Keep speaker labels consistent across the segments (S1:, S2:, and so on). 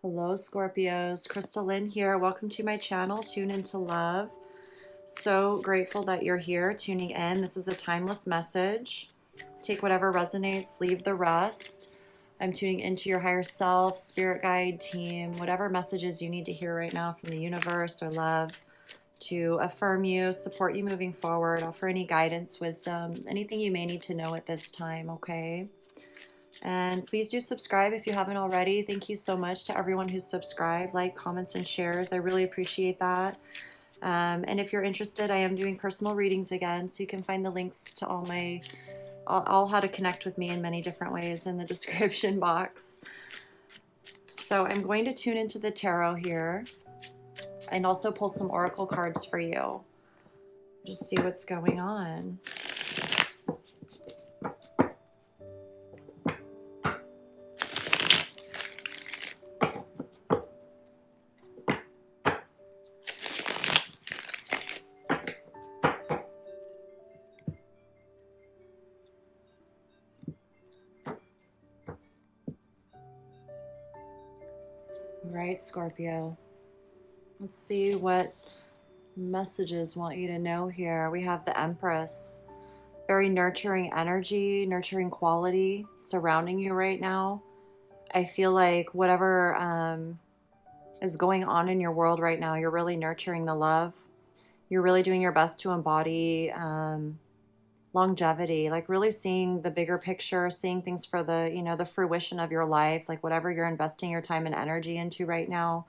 S1: Hello, Scorpios. Crystal Lynn here. Welcome to my channel, Tune Into Love. So grateful that you're here tuning in. This is a timeless message. Take whatever resonates, leave the rest. I'm tuning into your higher self, spirit guide team, whatever messages you need to hear right now from the universe or love to affirm you, support you moving forward, offer any guidance, wisdom, anything you may need to know at this time, okay? And please do subscribe if you haven't already. Thank you so much to everyone who's subscribed, like, comments, and shares. I really appreciate that. And if you're interested, I am doing personal readings again, so you can find the links to all how to connect with me in many different ways in the description box. So I'm going to tune into the tarot here and also pull some oracle cards for you. Just see what's going on. Right, Scorpio. Let's see what messages want you to know here. We have the Empress. Very nurturing energy, nurturing quality surrounding you right now. I feel like whatever is going on in your world right now, you're really nurturing the love. You're really doing your best to embody longevity, like really seeing the bigger picture, seeing things for the fruition of your life, like whatever you're investing your time and energy into right now,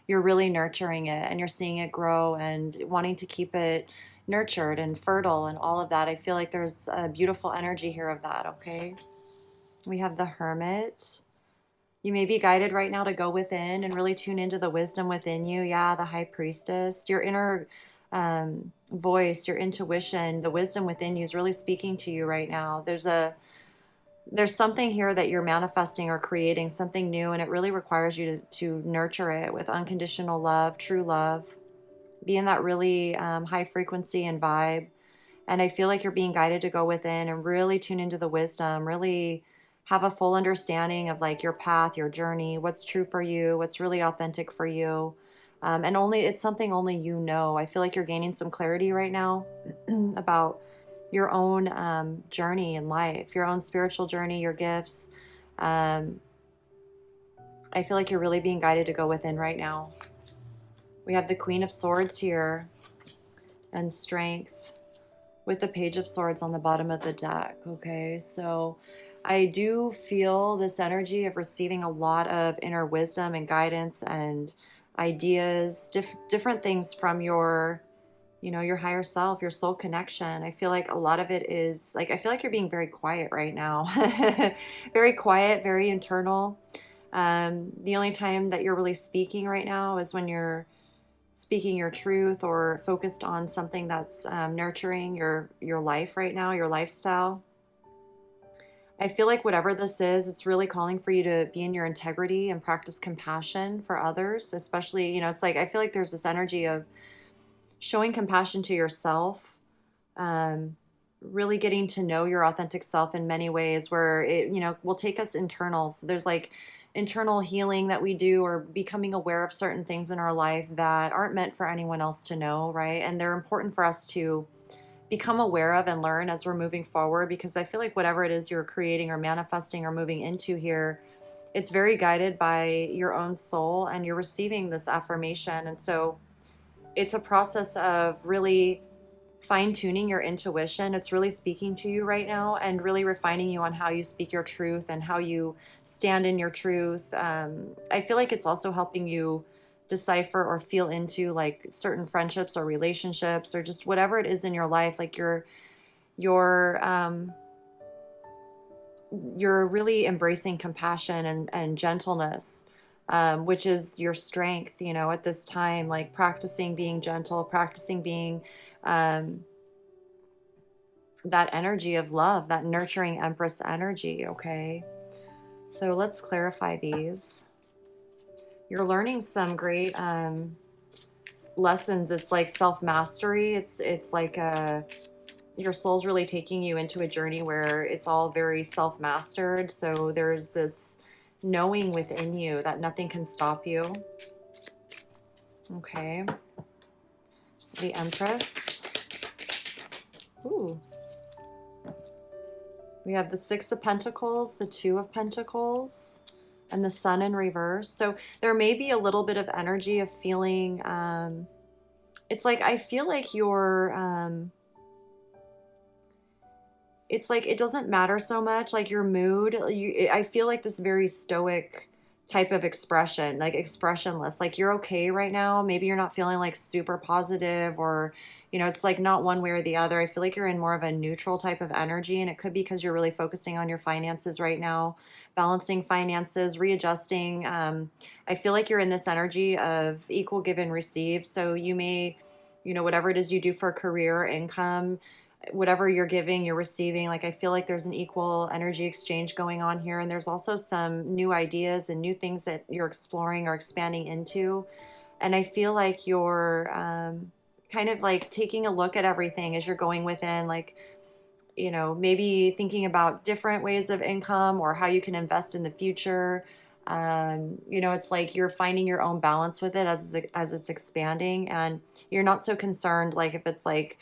S1: you're really nurturing it and you're seeing it grow and wanting to keep it nurtured and fertile and all of that. I feel like there's a beautiful energy here of that, okay? We have the Hermit. You may be guided right now to go within and really tune into the wisdom within you. Yeah, the High Priestess. Your inner voice, your intuition, the wisdom within you is really speaking to you right now. There's something here that you're manifesting or creating, something new, and it really requires you to nurture it with unconditional love, true love. Be in that really high frequency and vibe. And I feel like you're being guided to go within and really tune into the wisdom, really have a full understanding of like your path, your journey, what's true for you, what's really authentic for you. And it's something only you know. I feel like you're gaining some clarity right now about your own journey in life, your own spiritual journey, your gifts. I feel like you're really being guided to go within right now. We have the Queen of Swords here and Strength with the Page of Swords on the bottom of the deck. Okay, so I do feel this energy of receiving a lot of inner wisdom and guidance and ideas, different things from your higher self, your soul connection. I feel like a lot of it is like, I feel like you're being very quiet right now. Very quiet, very internal. The only time that you're really speaking right now is when you're speaking your truth or focused on something that's nurturing your life right now, your lifestyle. I feel like whatever this is, it's really calling for you to be in your integrity and practice compassion for others, especially, it's like, I feel like there's this energy of showing compassion to yourself, really getting to know your authentic self in many ways where it, will take us internal. So there's like internal healing that we do or becoming aware of certain things in our life that aren't meant for anyone else to know, right? And they're important for us to become aware of and learn as we're moving forward, because I feel like whatever it is you're creating or manifesting or moving into here, it's very guided by your own soul and you're receiving this affirmation. And so it's a process of really fine-tuning your intuition. It's really speaking to you right now and really refining you on how you speak your truth and how you stand in your truth. I feel like it's also helping you decipher or feel into like certain friendships or relationships or just whatever it is in your life. Like you're really embracing compassion and gentleness, which is your strength, at this time, like practicing being gentle, practicing being that energy of love, that nurturing Empress energy, okay? So let's clarify these. You're learning some great lessons. It's like self-mastery. It's like your soul's really taking you into a journey where it's all very self-mastered. So there's this knowing within you that nothing can stop you. Okay. The Empress. Ooh. We have the Six of Pentacles, the Two of Pentacles, and the Sun in reverse. So there may be a little bit of energy of feeling, it's like, I feel like you're, it's like it doesn't matter so much, like your mood. I feel like this very stoic type of expression, like expressionless. Like you're okay right now. Maybe you're not feeling like super positive, or it's like not one way or the other. I feel like you're in more of a neutral type of energy, and it could be because you're really focusing on your finances right now, balancing finances, readjusting. I feel like you're in this energy of equal give and receive. So you may, whatever it is you do for a career or income, whatever you're giving, you're receiving. Like I feel like there's an equal energy exchange going on here, and there's also some new ideas and new things that you're exploring or expanding into. And I feel like you're kind of like taking a look at everything as you're going within, like maybe thinking about different ways of income or how you can invest in the future. It's like you're finding your own balance with it as it's expanding, and you're not so concerned like if it's like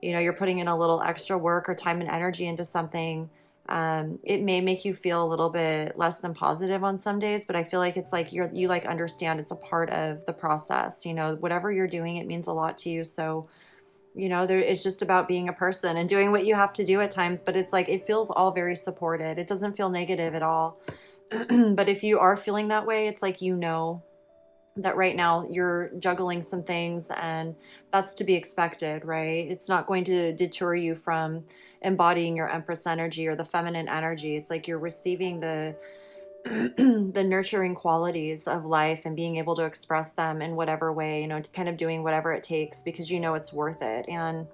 S1: you're putting in a little extra work or time and energy into something. It may make you feel a little bit less than positive on some days, but I feel like it's like you like understand it's a part of the process. Whatever you're doing, it means a lot to you. So, it's just about being a person and doing what you have to do at times, but it's like it feels all very supported. It doesn't feel negative at all. But if you are feeling that way, it's like that right now you're juggling some things, and that's to be expected, right? It's not going to deter you from embodying your Empress energy or the feminine energy. It's like you're receiving the the nurturing qualities of life and being able to express them in whatever way, kind of doing whatever it takes because it's worth it. And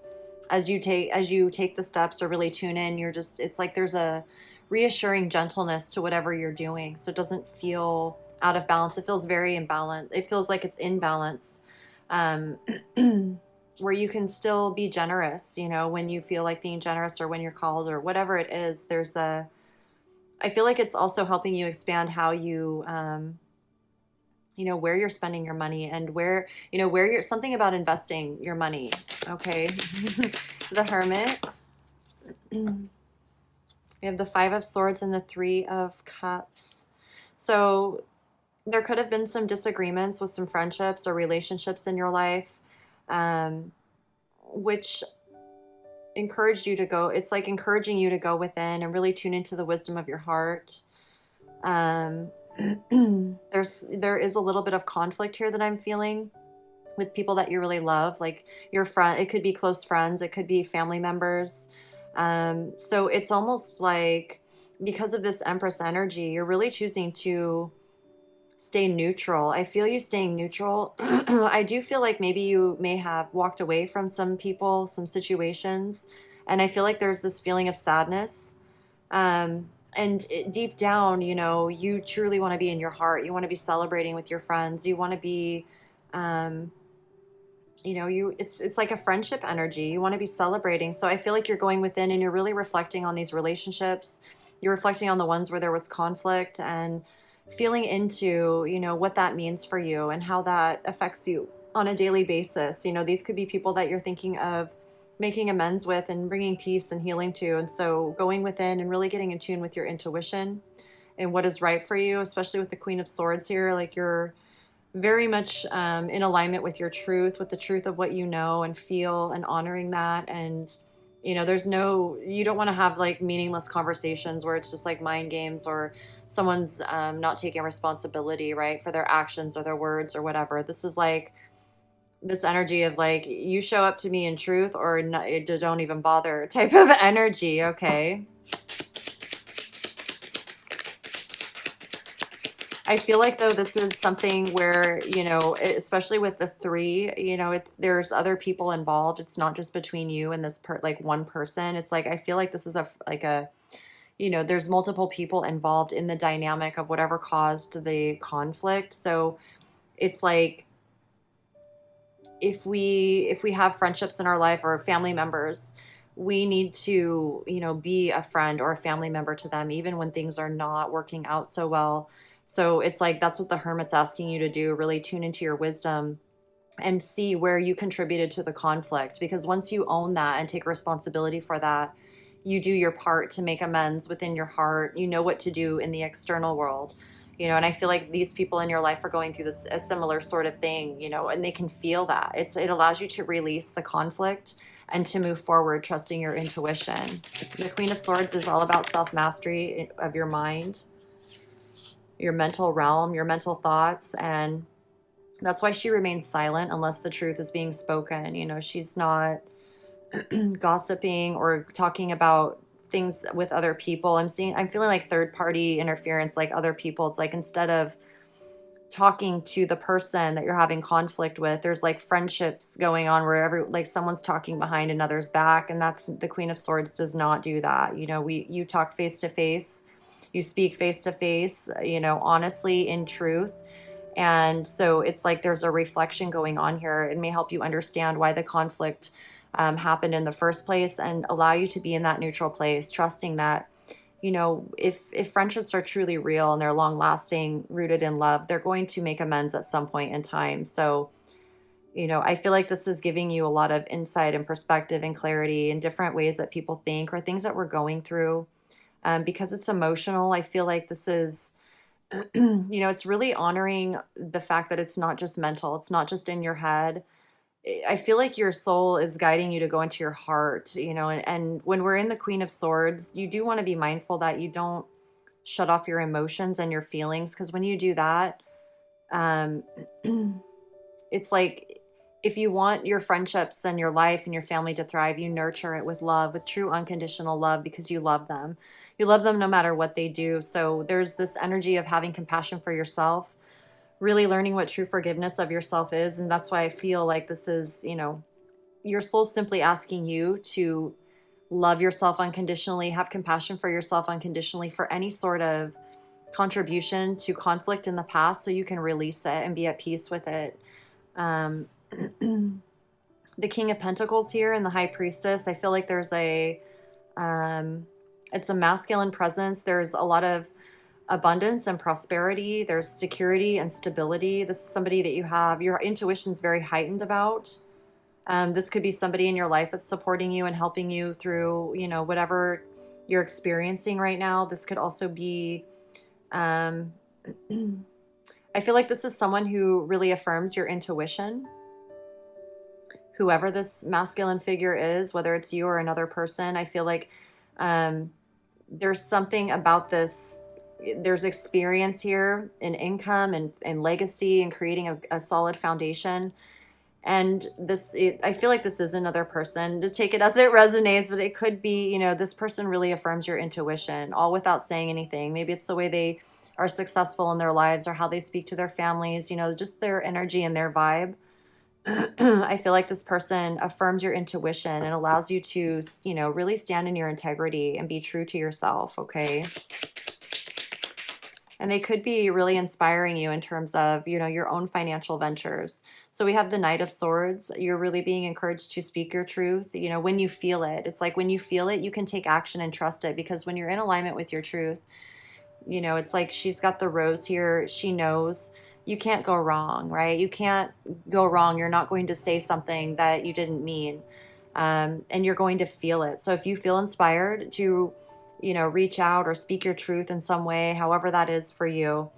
S1: as you take the steps to really tune in, it's like there's a reassuring gentleness to whatever you're doing. So it doesn't feel out of balance. It feels very in balance. It feels like it's in balance, where you can still be generous, when you feel like being generous, or when you're called, or whatever it is. I feel like it's also helping you expand how you, where you're spending your money, and where you're something about investing your money. Okay. The Hermit. We have the Five of Swords and the Three of Cups. So there could have been some disagreements with some friendships or relationships in your life, which encouraged you to go. It's like encouraging you to go within and really tune into the wisdom of your heart. There is a little bit of conflict here that I'm feeling with people that you really love, like your friend. It could be close friends. It could be family members. So it's almost like because of this Empress energy, you're really choosing to stay neutral. I feel you staying neutral. I do feel like maybe you may have walked away from some people, some situations, and I feel like there's this feeling of sadness. Deep down, you truly want to be in your heart. You want to be celebrating with your friends. You want to be, it's like a friendship energy. You want to be celebrating. So I feel like you're going within and you're really reflecting on these relationships. You're reflecting on the ones where there was conflict, and feeling into, what that means for you and how that affects you on a daily basis. These could be people that you're thinking of making amends with and bringing peace and healing to. And so going within and really getting in tune with your intuition and what is right for you, especially with the Queen of Swords here. Like you're very much in alignment with your truth, with the truth of what you know and feel, and honoring that. And you don't want to have like meaningless conversations where it's just like mind games, or someone's not taking responsibility, right, for their actions or their words or whatever. This is like this energy of like, you show up to me in truth, or not, don't even bother type of energy. Okay. I feel like though this is something where, especially with the three, there's other people involved. It's not just between you and this like one person. It's like, I feel like this is there's multiple people involved in the dynamic of whatever caused the conflict. So it's like, if we have friendships in our life or family members we need to, be a friend or a family member to them, even when things are not working out so well. So it's like that's what the Hermit's asking you to do, really tune into your wisdom and see where you contributed to the conflict. Because once you own that and take responsibility for that, you do your part to make amends within your heart. You know what to do in the external world. And I feel like these people in your life are going through a similar sort of thing, and they can feel that. It allows you to release the conflict and to move forward, trusting your intuition. The Queen of Swords is all about self-mastery of your mind, your mental realm, your mental thoughts, and that's why she remains silent unless the truth is being spoken. She's not gossiping or talking about things with other people. I'm feeling like third party interference, like other people. It's like instead of talking to the person that you're having conflict with, there's like friendships going on where like someone's talking behind another's back. And that's the Queen of Swords does not do that. You talk face to face, you speak face to face, honestly, in truth. And so it's like there's a reflection going on here. It may help you understand why the conflict happened in the first place and allow you to be in that neutral place, trusting that, if friendships are truly real and they're long lasting, rooted in love, they're going to make amends at some point in time. So, I feel like this is giving you a lot of insight and perspective and clarity in different ways that people think or things that we're going through. Because it's emotional, I feel like this is, it's really honoring the fact that it's not just mental, it's not just in your head. I feel like your soul is guiding you to go into your heart, and when we're in the Queen of Swords, you do want to be mindful that you don't shut off your emotions and your feelings, because when you do that, um, it's like if you want your friendships and your life and your family to thrive, you nurture it with love, with true unconditional love, because you love them. You love them no matter what they do. So there's this energy of having compassion for yourself, really learning what true forgiveness of yourself is. And that's why I feel like this is, your soul's simply asking you to love yourself unconditionally, have compassion for yourself unconditionally for any sort of contribution to conflict in the past so you can release it and be at peace with it. Um, the King of Pentacles here and the High Priestess, I feel like there's it's a masculine presence. There's a lot of abundance and prosperity. There's security and stability. This is somebody that you have your intuition's very heightened about. This could be somebody in your life that's supporting you and helping you through, whatever you're experiencing right now. This could also be, I feel like this is someone who really affirms your intuition. Whoever this masculine figure is, whether it's you or another person, I feel like there's something about this. There's experience here in income and legacy and creating a solid foundation. And I feel like this is another person, to take it as it resonates, but it could be, this person really affirms your intuition, all without saying anything. Maybe it's the way they are successful in their lives or how they speak to their families, just their energy and their vibe. I feel like this person affirms your intuition and allows you to, really stand in your integrity and be true to yourself, okay? And they could be really inspiring you in terms of, your own financial ventures. So we have the Knight of Swords. You're really being encouraged to speak your truth, when you feel it. It's like when you feel it, you can take action and trust it, because when you're in alignment with your truth, it's like she's got the rose here. She knows you can't go wrong, right? You can't go wrong. You're not going to say something that you didn't mean. And you're going to feel it. So if you feel inspired to, reach out or speak your truth in some way, however that is for you,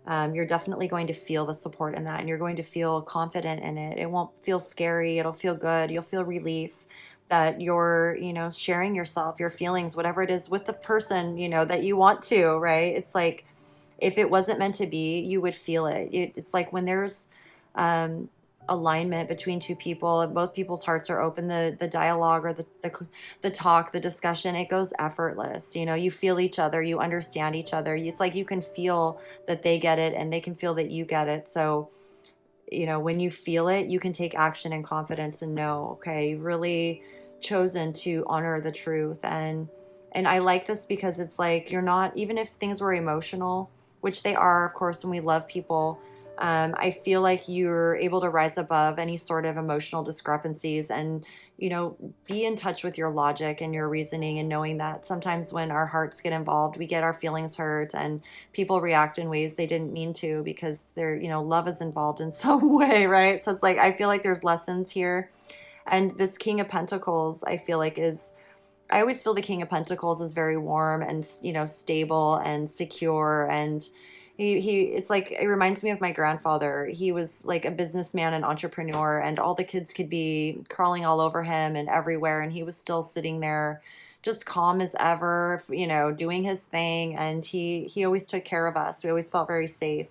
S1: you're definitely going to feel the support in that, and you're going to feel confident in it. It won't feel scary. It'll feel good. You'll feel relief that you're, sharing yourself, your feelings, whatever it is, with the person, that you want to, right? It's like, if it wasn't meant to be, you would feel it. It's like when there's alignment between two people and both people's hearts are open, the dialogue or the talk, the discussion, it goes effortless. You feel each other, you understand each other. It's like you can feel that they get it and they can feel that you get it. So, when you feel it, you can take action and confidence and know, okay, you've really chosen to honor the truth. And I like this because it's like you're not, even if things were emotional, which they are, of course, when we love people, I feel like you're able to rise above any sort of emotional discrepancies and, be in touch with your logic and your reasoning, and knowing that sometimes when our hearts get involved, we get our feelings hurt and people react in ways they didn't mean to because love is involved in some way, right? So it's like, I feel like there's lessons here. And this King of Pentacles, I feel like I always feel the King of Pentacles is very warm and, stable and secure. And it's like, it reminds me of my grandfather. He was like a businessman and entrepreneur, and all the kids could be crawling all over him and everywhere. And he was still sitting there just calm as ever, doing his thing. And he always took care of us. We always felt very safe.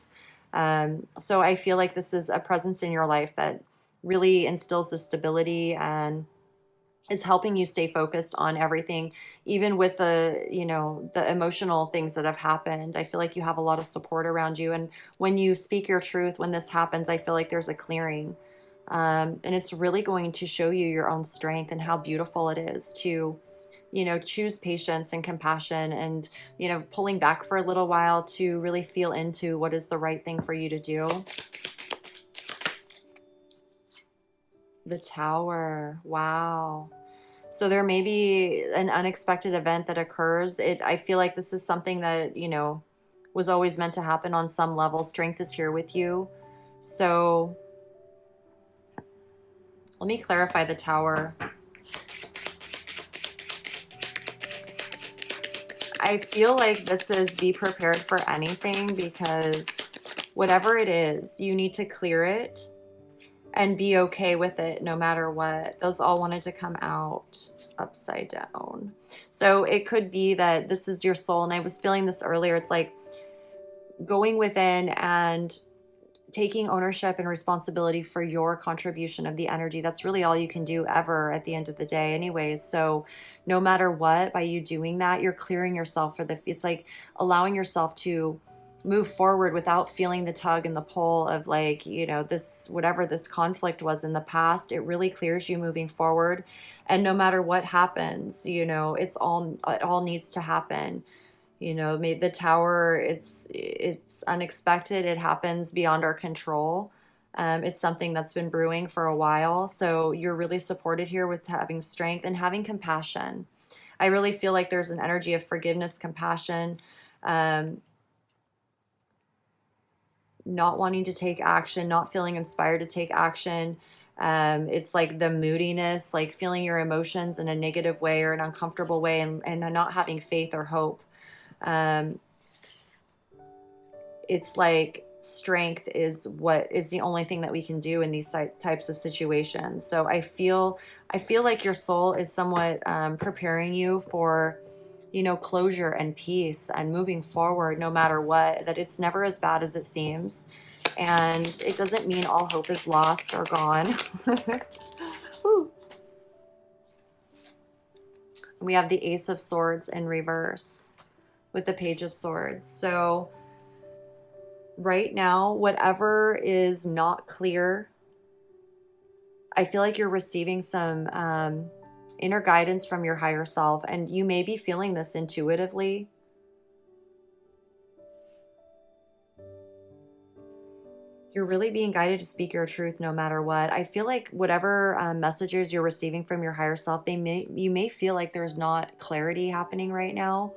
S1: So I feel like this is a presence in your life that really instills the stability and is helping you stay focused on everything, even with the emotional things that have happened. I feel like you have a lot of support around you. And when you speak your truth, when this happens, I feel like there's a clearing. And it's really going to show you your own strength and how beautiful it is to, choose patience and compassion and, pulling back for a little while to really feel into what is the right thing for you to do. The Tower. Wow. So there may be an unexpected event that occurs. I feel like this is something that, was always meant to happen on some level. Strength is here with you. So let me clarify the Tower. I feel like this is be prepared for anything, because whatever it is, you need to clear it and be okay with it no matter what. Those all wanted to come out upside down. So it could be that this is your soul, and I was feeling this earlier. It's like going within and taking ownership and responsibility for your contribution of the energy. That's really all you can do ever at the end of the day anyways. So no matter what, by you doing that, you're clearing yourself for it's like allowing yourself to move forward without feeling the tug and the pull of this, whatever this conflict was in the past. It really clears you moving forward. And no matter what happens, it all needs to happen. Maybe the Tower, it's unexpected. It happens beyond our control. It's something that's been brewing for a while. So you're really supported here with having strength and having compassion. I really feel like there's an energy of forgiveness, compassion, not wanting to take action, not feeling inspired to take action. It's like the moodiness, like feeling your emotions in a negative way or an uncomfortable way, and not having faith or hope. It's like strength is what is the only thing that we can do in these types of situations. So I feel like your soul is somewhat preparing you for, closure and peace and moving forward no matter what, that it's never as bad as it seems. And it doesn't mean all hope is lost or gone. We have the Ace of Swords in reverse with the Page of Swords. So right now, whatever is not clear, I feel like you're receiving some inner guidance from your higher self, and you may be feeling this intuitively. You're really being guided to speak your truth no matter what. I feel like whatever messages you're receiving from your higher self, you may feel like there's not clarity happening right now.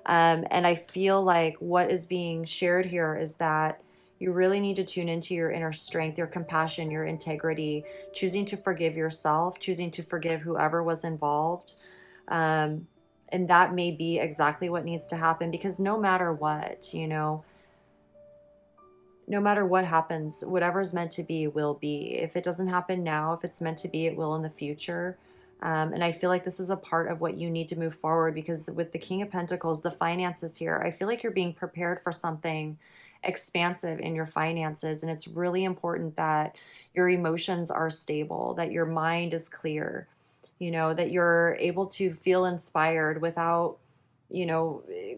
S1: And I feel like what is being shared here is that you really need to tune into your inner strength, your compassion, your integrity, choosing to forgive yourself, choosing to forgive whoever was involved. And that may be exactly what needs to happen, because no matter what, no matter what happens, whatever's meant to be will be. If it doesn't happen now, if it's meant to be, it will in the future. And I feel like this is a part of what you need to move forward, because with the King of Pentacles, the finances here, I feel like you're being prepared for something expansive in your finances. And it's really important that your emotions are stable, that your mind is clear, that you're able to feel inspired without,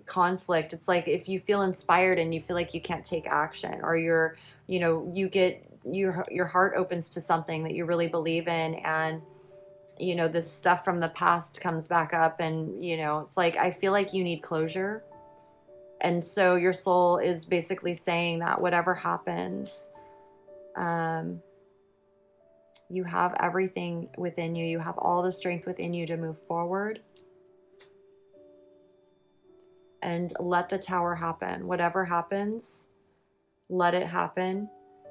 S1: conflict. It's like if you feel inspired and you feel like you can't take action, or you get your heart opens to something that you really believe in, and this stuff from the past comes back up, and it's like I feel like you need closure. And so your soul is basically saying that whatever happens, You have everything within you. You have all the strength within you to move forward. And let the tower happen. Whatever happens, let it happen.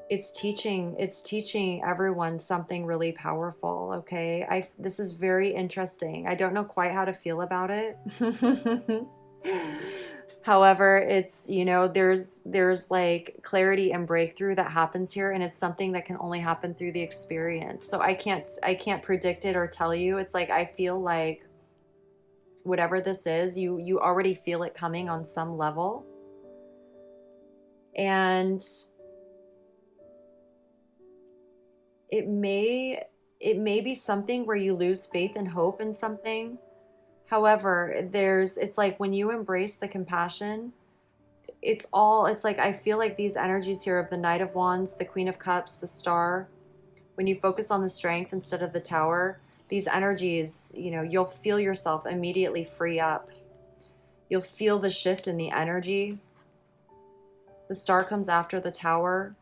S1: It's teaching everyone something really powerful, okay? This is very interesting. I don't know quite how to feel about it. However, it's, there's like clarity and breakthrough that happens here, and it's something that can only happen through the experience. So I can't predict it or tell you. It's like I feel like whatever this is, you already feel it coming on some level. And it may be something where you lose faith and hope in something. However, it's like when you embrace the compassion, it's like I feel like these energies here of the Knight of Wands, the Queen of Cups, the Star, when you focus on the strength instead of the Tower, these energies, you'll feel yourself immediately free up. You'll feel the shift in the energy. The Star comes after the Tower.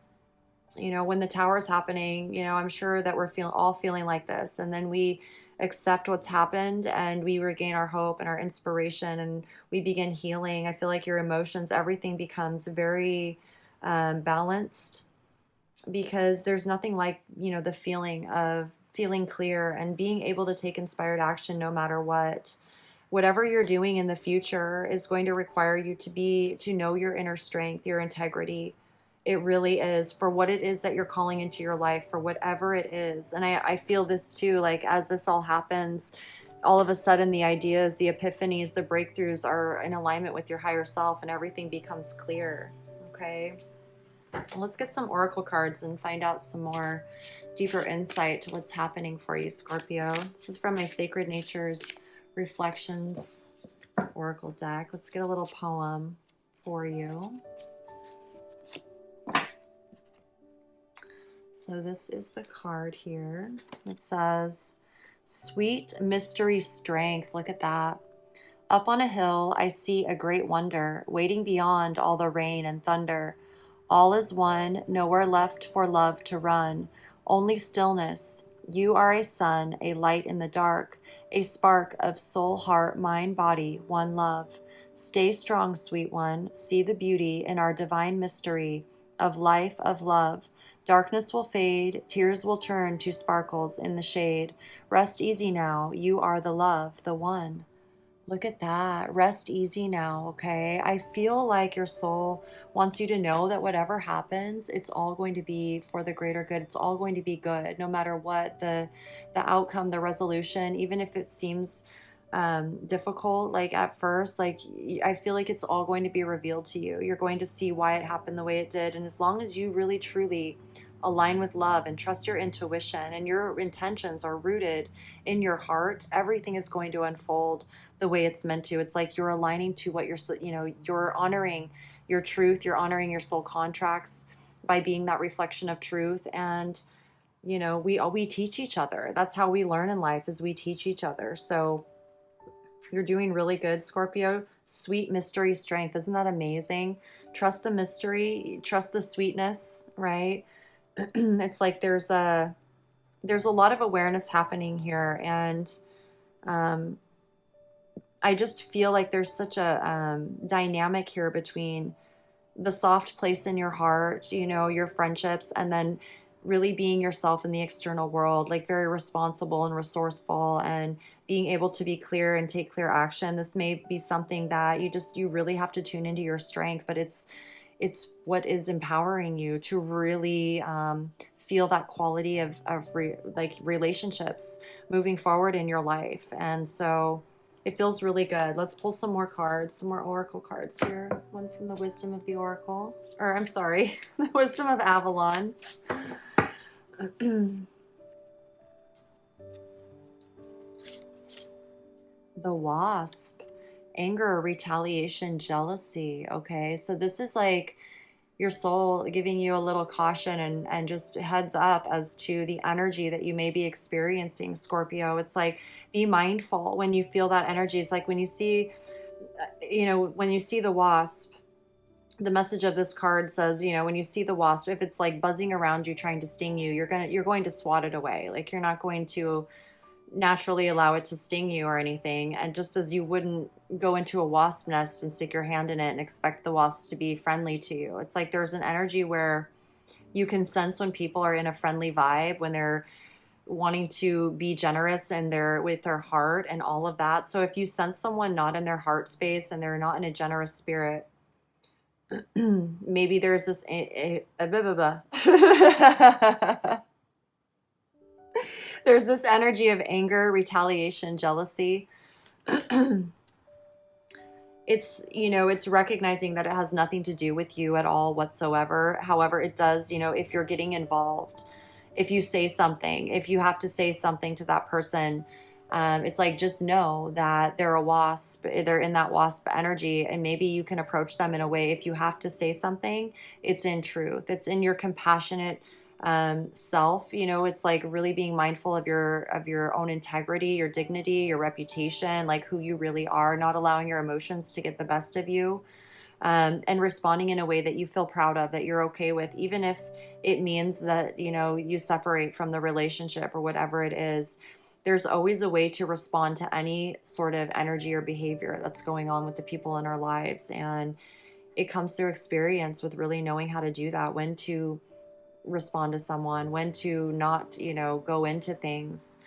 S1: When the Tower is happening, I'm sure that we're all feeling like this. And then we accept what's happened and we regain our hope and our inspiration and we begin healing. I feel like your emotions, everything becomes very balanced, because there's nothing like, the feeling of feeling clear and being able to take inspired action no matter what. Whatever you're doing in the future is going to require you to know your inner strength, your integrity. It really is, for what it is that you're calling into your life, for whatever it is. And I feel this too, like as this all happens, all of a sudden the ideas, the epiphanies, the breakthroughs are in alignment with your higher self and everything becomes clear. Okay. Let's get some oracle cards and find out some more deeper insight to what's happening for you, Scorpio. This is from my Sacred Natures Reflections oracle deck. Let's get a little poem for you. So this is the card here. It says, sweet mystery strength. Look at that. Up on a hill, I see a great wonder, waiting beyond all the rain and thunder. All is one, nowhere left for love to run, only stillness. You are a sun, a light in the dark, a spark of soul, heart, mind, body, one love. Stay strong, sweet one. See the beauty in our divine mystery of life, of love. Darkness will fade, tears will turn to sparkles in the shade. Rest easy now, you are the love, the one. Look at that. Rest easy now, okay? I feel like your soul wants you to know that whatever happens, it's all going to be for the greater good. It's all going to be good, no matter what the outcome, the resolution, even if it seems difficult, like at first, like I feel like it's all going to be revealed to you. You're going to see why it happened the way it did. And as long as you really truly align with love and trust your intuition and your intentions are rooted in your heart, everything is going to unfold the way it's meant to. It's like you're aligning to what you're honoring your truth, you're honoring your soul contracts by being that reflection of truth. And we teach each other. That's how we learn in life, is we teach each other. So you're doing really good, Scorpio. Sweet mystery strength. Isn't that amazing? Trust the mystery, trust the sweetness, right? It's like there's a lot of awareness happening here, and I just feel like there's such a dynamic here between the soft place in your heart, your friendships, and then really being yourself in the external world, like very responsible and resourceful and being able to be clear and take clear action. This may be something that you really have to tune into your strength, but it's what is empowering you to really feel that quality of relationships moving forward in your life. And so it feels really good. Let's pull some more cards, some more oracle cards here. One from the Wisdom of the Oracle, or I'm sorry, the Wisdom of Avalon. The Wasp. Anger, retaliation, jealousy. Okay, so this is like your soul giving you a little caution and just heads up as to the energy that you may be experiencing, Scorpio. It's like, be mindful when you feel that energy. It's like when you see the wasp, the message of this card says, you know, when you see the wasp, if it's like buzzing around you trying to sting you, you're going to swat it away. Like, you're not going to naturally allow it to sting you or anything. And just as you wouldn't go into a wasp nest and stick your hand in it and expect the wasps to be friendly to you, it's like there's an energy where you can sense when people are in a friendly vibe, when they're wanting to be generous and they're with their heart and all of that. So if you sense someone not in their heart space and they're not in a generous spirit, maybe there's this there's this energy of anger, retaliation, jealousy. It's, you know, it's recognizing that it has nothing to do with you at all whatsoever. However, it does, you know, if you're getting involved, if you say something, if you have to say something to that person, it's like, just know that they're a wasp, they're in that wasp energy, and maybe you can approach them in a way. If you have to say something, it's in truth, it's in your compassionate self. You know, it's like really being mindful of your own integrity, your dignity, your reputation, like who you really are, not allowing your emotions to get the best of you. And responding in a way that you feel proud of, that you're okay with, even if it means that, you know, you separate from the relationship or whatever it is. There's always a way to respond to any sort of energy or behavior that's going on with the people in our lives. And it comes through experience with really knowing how to do that, when to respond to someone, when to not, you know, go into things.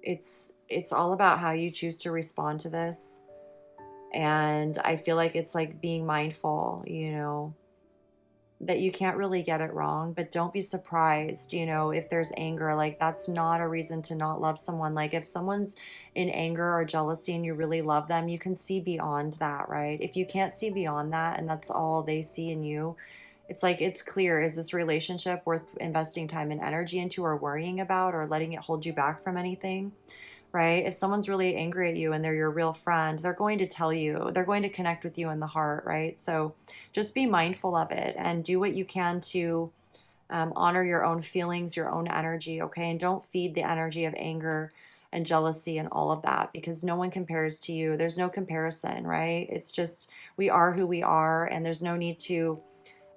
S1: It's all about how you choose to respond to this. And I feel like it's like being mindful, you know, that you can't really get it wrong, but don't be surprised, you know, if there's anger. Like, that's not a reason to not love someone. Like, if someone's in anger or jealousy and you really love them, you can see beyond that, right? If you can't see beyond that and that's all they see in you, it's like, it's clear, is this relationship worth investing time and energy into, or worrying about, or letting it hold you back from anything? Right? If someone's really angry at you and they're your real friend, they're going to tell you, they're going to connect with you in the heart, right? So just be mindful of it and do what you can to honor your own feelings, your own energy, okay? And don't feed the energy of anger and jealousy and all of that, because no one compares to you. There's no comparison, right? It's just, we are who we are, and there's no need to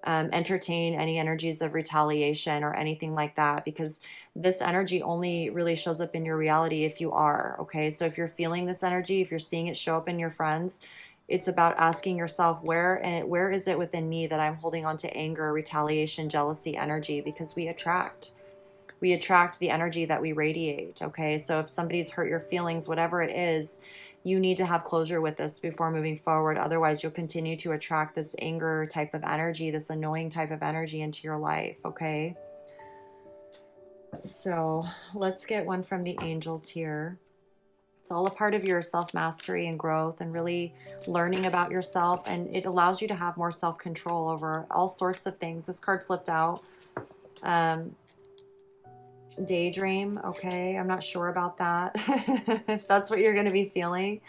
S1: entertain any energies of retaliation or anything like that, because this energy only really shows up in your reality if you are, okay? So if you're feeling this energy, if you're seeing it show up in your friends, it's about asking yourself, where is it within me that I'm holding on to anger, retaliation, jealousy energy? Because we attract the energy that we radiate, okay? So if somebody's hurt your feelings, whatever it is, you need to have closure with this before moving forward. Otherwise, you'll continue to attract this anger type of energy, this annoying type of energy into your life, okay? So let's get one from the angels here. It's all a part of your self-mastery and growth and really learning about yourself, and it allows you to have more self-control over all sorts of things. This card flipped out. Daydream, okay? I'm not sure about that, if that's what you're going to be feeling.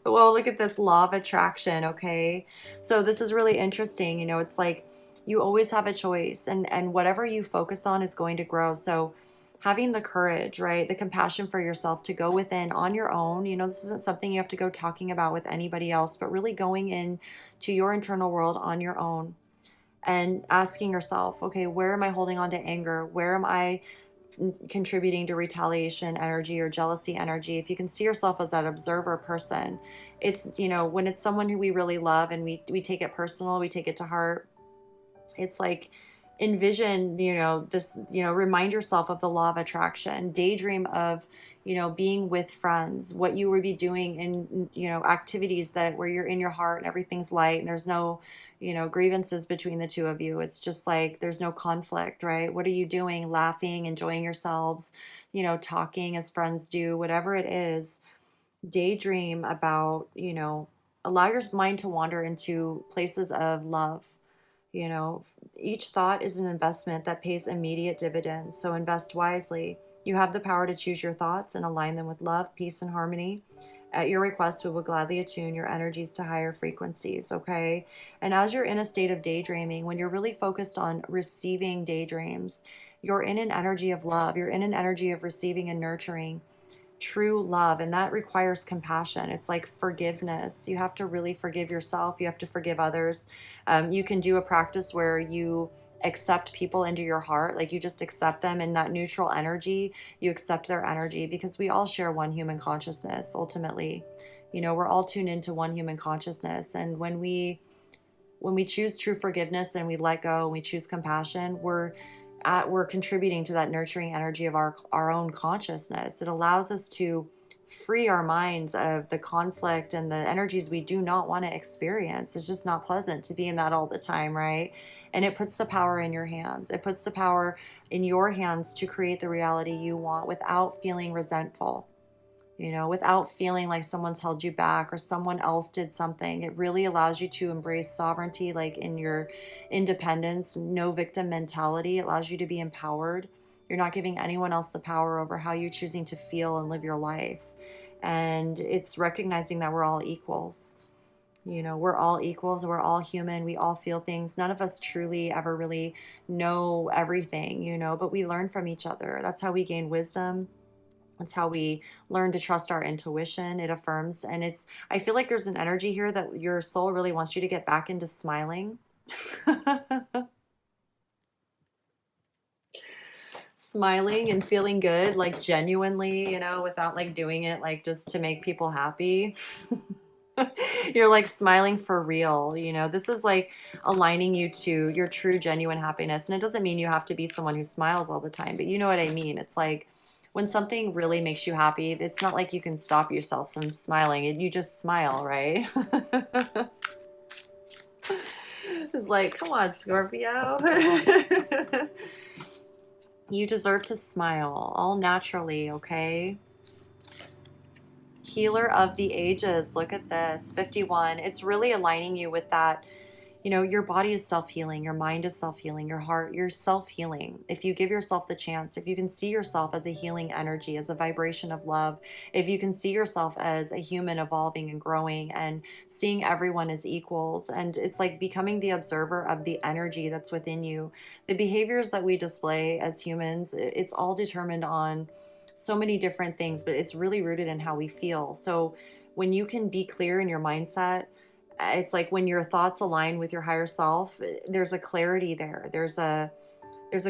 S1: But well, look at this, law of attraction, okay? So this is really interesting. You know, it's like you always have a choice, and whatever you focus on is going to grow. So having the courage, right? The compassion for yourself to go within on your own. You know, this isn't something you have to go talking about with anybody else, but really going in to your internal world on your own and asking yourself, okay, where am I holding on to anger? Where am I contributing to retaliation energy or jealousy energy? If you can see yourself as that observer person, it's, you know, when it's someone who we really love and we take it personal, we take it to heart, it's like, envision, you know, this, you know, remind yourself of the law of attraction, daydream of, you know, being with friends, what you would be doing in, you know, activities that where you're in your heart and everything's light and there's no, you know, grievances between the two of you. It's just like there's no conflict, right? What are you doing? Laughing, enjoying yourselves, you know, talking as friends do, whatever it is. Daydream about, you know, allow your mind to wander into places of love. You know, each thought is an investment that pays immediate dividends. So invest wisely. You have the power to choose your thoughts and align them with love, peace, and harmony. At your request, we will gladly attune your energies to higher frequencies, okay? And as you're in a state of daydreaming, when you're really focused on receiving daydreams, you're in an energy of love. You're in an energy of receiving and nurturing. true love, and that requires compassion. It's like forgiveness. You have to really forgive yourself. You have to forgive others. You can do a practice where you accept people into your heart, like you just accept them in that neutral energy. You accept their energy because we all share one human consciousness ultimately. You know, we're all tuned into one human consciousness, and when we choose true forgiveness and we let go and we choose compassion, we're contributing to that nurturing energy of our own consciousness. It allows us to free our minds of the conflict and the energies we do not want to experience. It's just not pleasant to be in that all the time, right? And it puts the power in your hands. It puts the power in your hands to create the reality you want without feeling resentful, you know, without feeling like someone's held you back or someone else did something. It really allows you to embrace sovereignty, like in your independence, no victim mentality. It allows you to be empowered. You're not giving anyone else the power over how you're choosing to feel and live your life. And it's recognizing that we're all equals. You know, we're all equals. We're all human. We all feel things. None of us truly ever really know everything, you know, but we learn from each other. That's how we gain wisdom. That's how we learn to trust our intuition. It affirms. And I feel like there's an energy here that your soul really wants you to get back into smiling. Smiling and feeling good, like genuinely, you know, without like doing it like just to make people happy. You're like smiling for real, you know. This is like aligning you to your true, genuine happiness. And it doesn't mean you have to be someone who smiles all the time, but you know what I mean. It's like when something really makes you happy, it's not like you can stop yourself from smiling. You just smile, right? It's like, come on, Scorpio. You deserve to smile all naturally, okay? Healer of the ages. Look at this, 51. It's really aligning you with that. You know, your body is self-healing, your mind is self-healing, your heart, you're self-healing. If you give yourself the chance, if you can see yourself as a healing energy, as a vibration of love, if you can see yourself as a human evolving and growing and seeing everyone as equals, and it's like becoming the observer of the energy that's within you. The behaviors that we display as humans, it's all determined on so many different things, but it's really rooted in how we feel. So when you can be clear in your mindset, it's like when your thoughts align with your higher self, there's a clarity there. There's a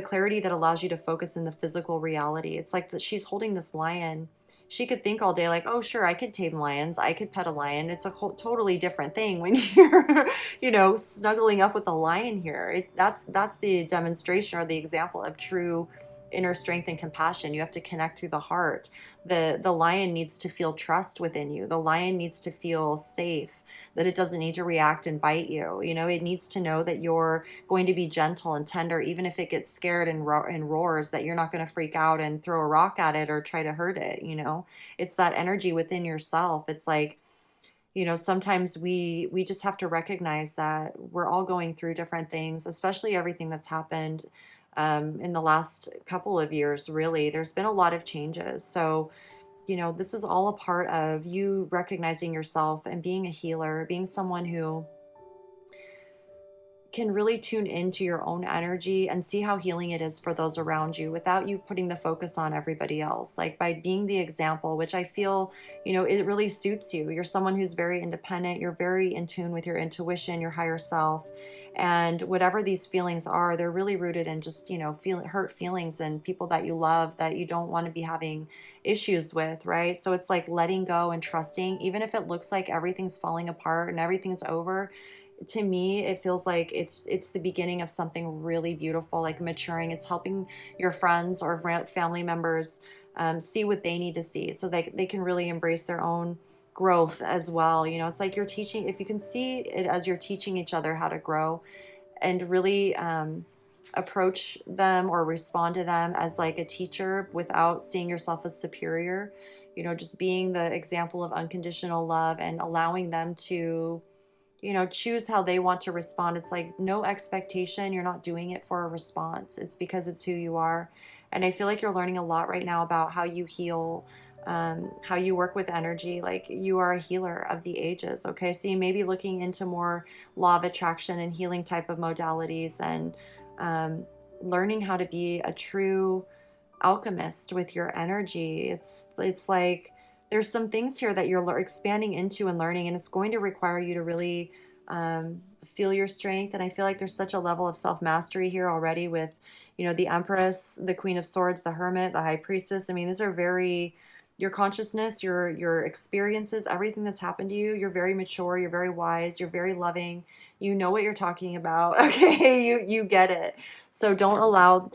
S1: clarity that allows you to focus in the physical reality. It's like that she's holding this lion. She could think all day like, oh, sure, I could tame lions. I could pet a lion. It's a totally different thing when you're, you know, snuggling up with a lion here. That's the demonstration or the example of true inner strength and compassion. You have to connect through the heart. The lion needs to feel trust within you. The lion needs to feel safe, that it doesn't need to react and bite you. You know, it needs to know that you're going to be gentle and tender, even if it gets scared and roars, that you're not going to freak out and throw a rock at it or try to hurt it. You know, it's that energy within yourself. It's like, you know, sometimes we just have to recognize that we're all going through different things, especially everything that's happened in the last couple of years. Really, there's been a lot of changes. So, you know, this is all a part of you recognizing yourself and being a healer, being someone who can really tune into your own energy and see how healing it is for those around you without you putting the focus on everybody else. Like by being the example, which I feel, you know, it really suits you. You're someone who's very independent. You're very in tune with your intuition, your higher self. And whatever these feelings are, they're really rooted in just, you know, hurt feelings and people that you love that you don't want to be having issues with, right? So it's like letting go and trusting, even if it looks like everything's falling apart and everything's over. To me, it feels like it's the beginning of something really beautiful, like maturing. It's helping your friends or family members see what they need to see so they can really embrace their own growth as well. You know, it's like you're teaching, if you can see it as you're teaching each other how to grow and really approach them or respond to them as like a teacher without seeing yourself as superior, you know, just being the example of unconditional love and allowing them to, you know, choose how they want to respond. It's like no expectation. You're not doing it for a response. It's because it's who you are. And I feel like you're learning a lot right now about how you heal, how you work with energy. Like you are a healer of the ages. Okay. So you may be looking into more law of attraction and healing type of modalities and learning how to be a true alchemist with your energy. It's like there's some things here that you're expanding into and learning, and it's going to require you to really feel your strength. And I feel like there's such a level of self-mastery here already with, the Empress, the Queen of Swords, the Hermit, the High Priestess. I mean, these are very, your consciousness, your experiences, everything that's happened to you. You're very mature, you're very wise, you're very loving. You know what you're talking about. Okay, you get it. So don't allow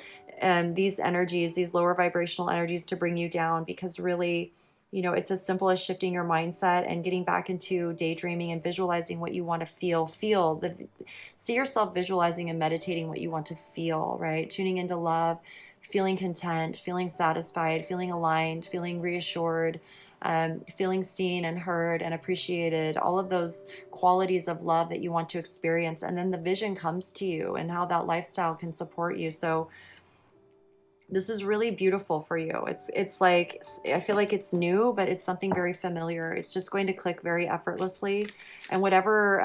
S1: these energies, these lower vibrational energies, to bring you down, because really, it's as simple as shifting your mindset and getting back into daydreaming and visualizing what you want to feel. See yourself visualizing and meditating what you want to feel, right? Tuning into love, feeling content, feeling satisfied, feeling aligned, feeling reassured, feeling seen and heard and appreciated, all of those qualities of love that you want to experience. And then the vision comes to you and how that lifestyle can support you. So this is really beautiful for you. It's like, I feel like it's new, but it's something very familiar. It's just going to click very effortlessly. And whatever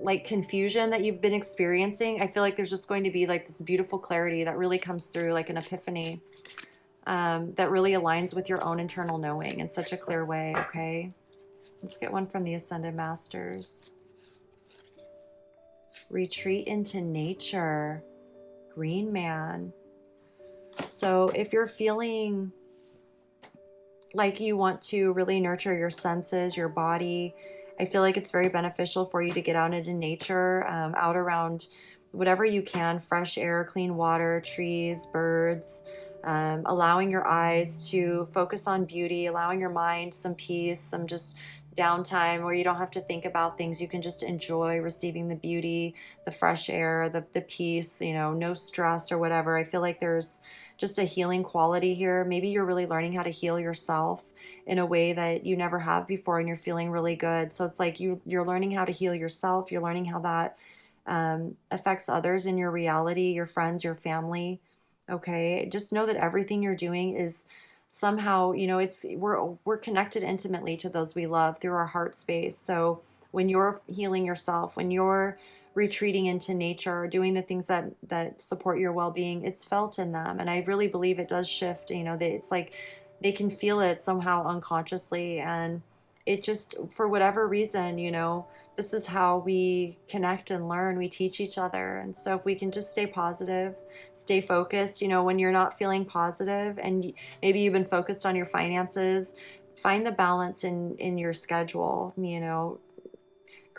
S1: like confusion that you've been experiencing, I feel like there's just going to be like this beautiful clarity that really comes through, like an epiphany, that really aligns with your own internal knowing in such a clear way. Okay, let's get one from the Ascended Masters. Retreat into nature. Green Man. So if you're feeling like you want to really nurture your senses, your body, I feel like it's very beneficial for you to get out into nature, out around whatever you can, fresh air, clean water, trees, birds, allowing your eyes to focus on beauty, allowing your mind some peace, some just downtime where you don't have to think about things. You can just enjoy receiving the beauty, the fresh air, the peace, no stress or whatever. I feel like there's just a healing quality here. Maybe you're really learning how to heal yourself in a way that you never have before, and you're feeling really good. So it's like you're learning how to heal yourself. You're learning how that affects others in your reality, your friends, your family. Okay, just know that everything you're doing is somehow, we're connected intimately to those we love through our heart space. So when you're healing yourself, when you're retreating into nature, doing the things that support your well-being, it's felt in them. And I really believe it does shift. It's like they can feel it somehow unconsciously, and it just, for whatever reason, this is how we connect and learn. We teach each other. And so if we can just stay positive, stay focused, when you're not feeling positive and maybe you've been focused on your finances, find the balance in your schedule,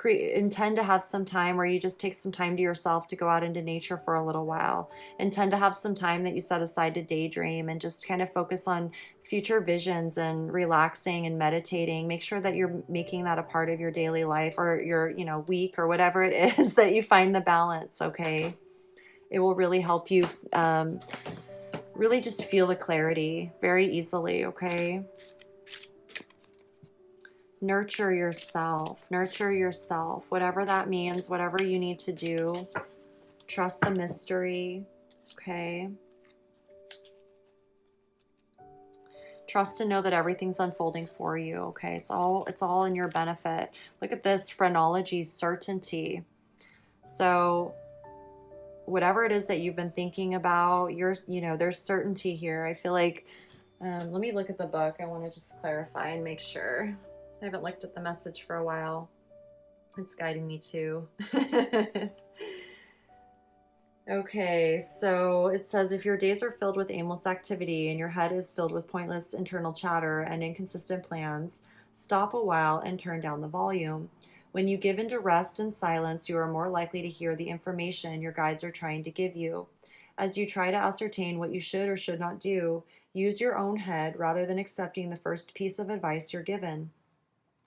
S1: intend to have some time where you just take some time to yourself to go out into nature for a little while. Intend to have some time that you set aside to daydream and just kind of focus on future visions and relaxing and meditating. Make sure that you're making that a part of your daily life or your, week or whatever it is, that you find the balance. Okay. It will really help you really just feel the clarity very easily. Okay. Nurture yourself, whatever that means, whatever you need to do. Trust the mystery, okay? Trust to know that everything's unfolding for you, okay? It's all in your benefit. Look at this, phrenology, certainty. So whatever it is that you've been thinking about, there's certainty here. I feel like, let me look at the book. I want to just clarify and make sure. I haven't looked at the message for a while. It's guiding me too. Okay, so it says, if your days are filled with aimless activity and your head is filled with pointless internal chatter and inconsistent plans, stop a while and turn down the volume. When you give into rest and silence, you are more likely to hear the information your guides are trying to give you. As you try to ascertain what you should or should not do, use your own head rather than accepting the first piece of advice you're given.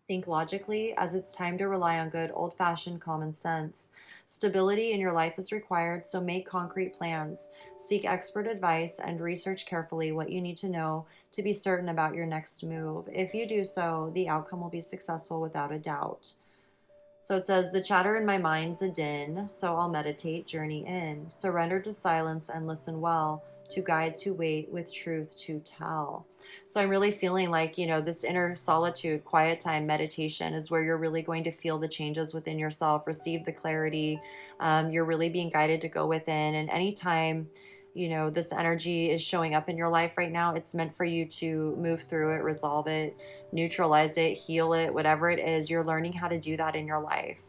S1: Think logically, as it's time to rely on good old-fashioned common sense. Stability in your life is required, so make concrete plans. Seek expert advice and research carefully what you need to know to be certain about your next move. If you do so, the outcome will be successful without a doubt. So it says, the chatter in my mind's a din, so I'll meditate, journey in. Surrender to silence and listen well to guides who wait with truth to tell. So I'm really feeling like, this inner solitude, quiet time, meditation is where you're really going to feel the changes within yourself, receive the clarity. You're really being guided to go within. And anytime you know, this energy is showing up in your life right now, it's meant for you to move through it, resolve it, neutralize it, heal it, whatever it is. You're learning how to do that in your life.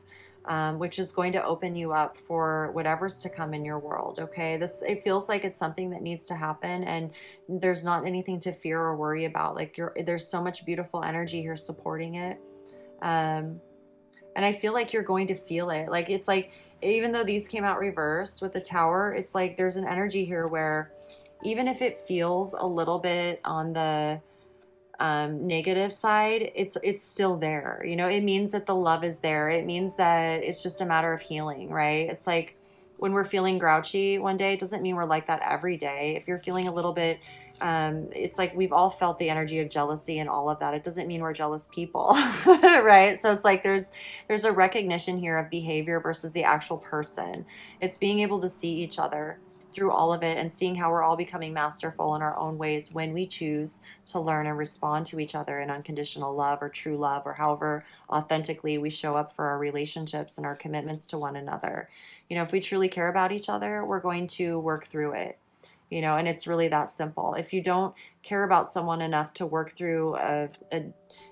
S1: Which is going to open you up for whatever's to come in your world. Okay. It feels like it's something that needs to happen, and there's not anything to fear or worry about. Like there's so much beautiful energy here supporting it. Um, and I feel like you're going to feel it. Like, it's like, even though these came out reversed with the tower, it's like there's an energy here where even if it feels a little bit on the negative side, it's still there. You know, it means that the love is there. It means that it's just a matter of healing, right? It's like when we're feeling grouchy one day, it doesn't mean we're like that every day. If you're feeling a little bit, it's like we've all felt the energy of jealousy and all of that. It doesn't mean we're jealous people, right? So it's like there's a recognition here of behavior versus the actual person. It's being able to see each other through all of it and seeing how we're all becoming masterful in our own ways when we choose to learn and respond to each other in unconditional love or true love, or however authentically we show up for our relationships and our commitments to one another. You know, if we truly care about each other, we're going to work through it. You know, and it's really that simple. If you don't care about someone enough to work through a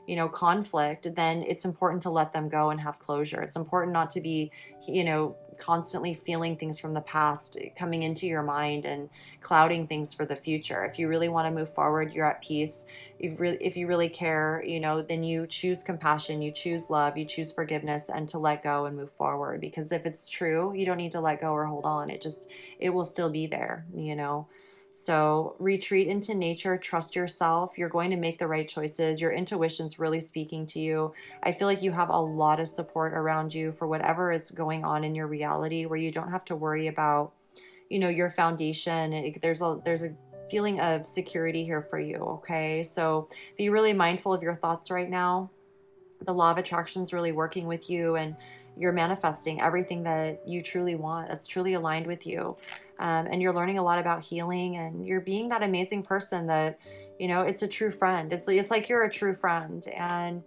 S1: you know, conflict, then it's important to let them go and have closure. It's important not to be, you know, constantly feeling things from the past coming into your mind and clouding things for the future. If you really want to move forward, you're at peace. If you really care, you know, then you choose compassion, you choose love, you choose forgiveness, and to let go and move forward. Because if it's true, you don't need to let go or hold on. It will still be there, you know. So retreat into nature, trust yourself. You're going to make the right choices. Your intuition's really speaking to you. I feel like you have a lot of support around you for whatever is going on in your reality, where you don't have to worry about, you know, your foundation. There's a feeling of security here for you. Okay. So be really mindful of your thoughts right now. The law of attraction is really working with you, and you're manifesting everything that you truly want, that's truly aligned with you. And you're learning a lot about healing, and you're being that amazing person that, you know, it's a true friend. It's like you're a true friend. And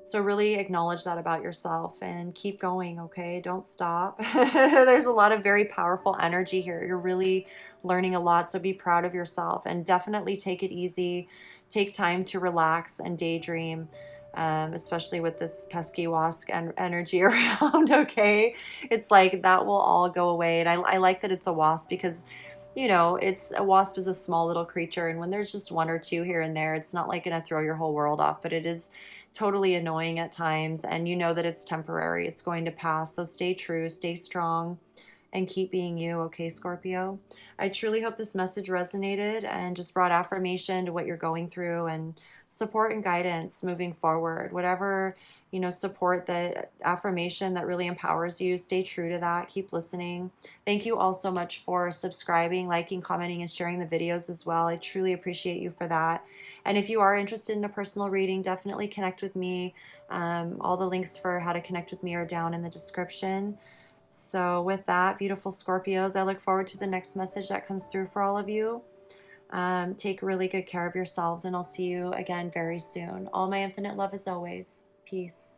S1: so really acknowledge that about yourself and keep going. Okay. Don't stop. There's a lot of very powerful energy here. You're really learning a lot. So be proud of yourself, and definitely take it easy. Take time to relax and daydream. Especially with this pesky wasp energy around. Okay. It's like that will all go away. And I like that it's a wasp, because, you know, a wasp is a small little creature. And when there's just one or two here and there, it's not like going to throw your whole world off, but it is totally annoying at times. And you know that it's temporary, it's going to pass. So stay true, stay strong, and keep being you. Okay, Scorpio. I truly hope this message resonated and just brought affirmation to what you're going through, and support and guidance moving forward. Whatever, you know, support, that affirmation that really empowers you, stay true to that. Keep listening. Thank you all so much for subscribing, liking, commenting, and sharing the videos as well. I truly appreciate you for that. And if you are interested in a personal reading, definitely connect with me. All the links for how to connect with me are down in the description. So with that, beautiful Scorpios, I look forward to the next message that comes through for all of you. Take really good care of yourselves, and I'll see you again very soon. All my infinite love as always. Peace.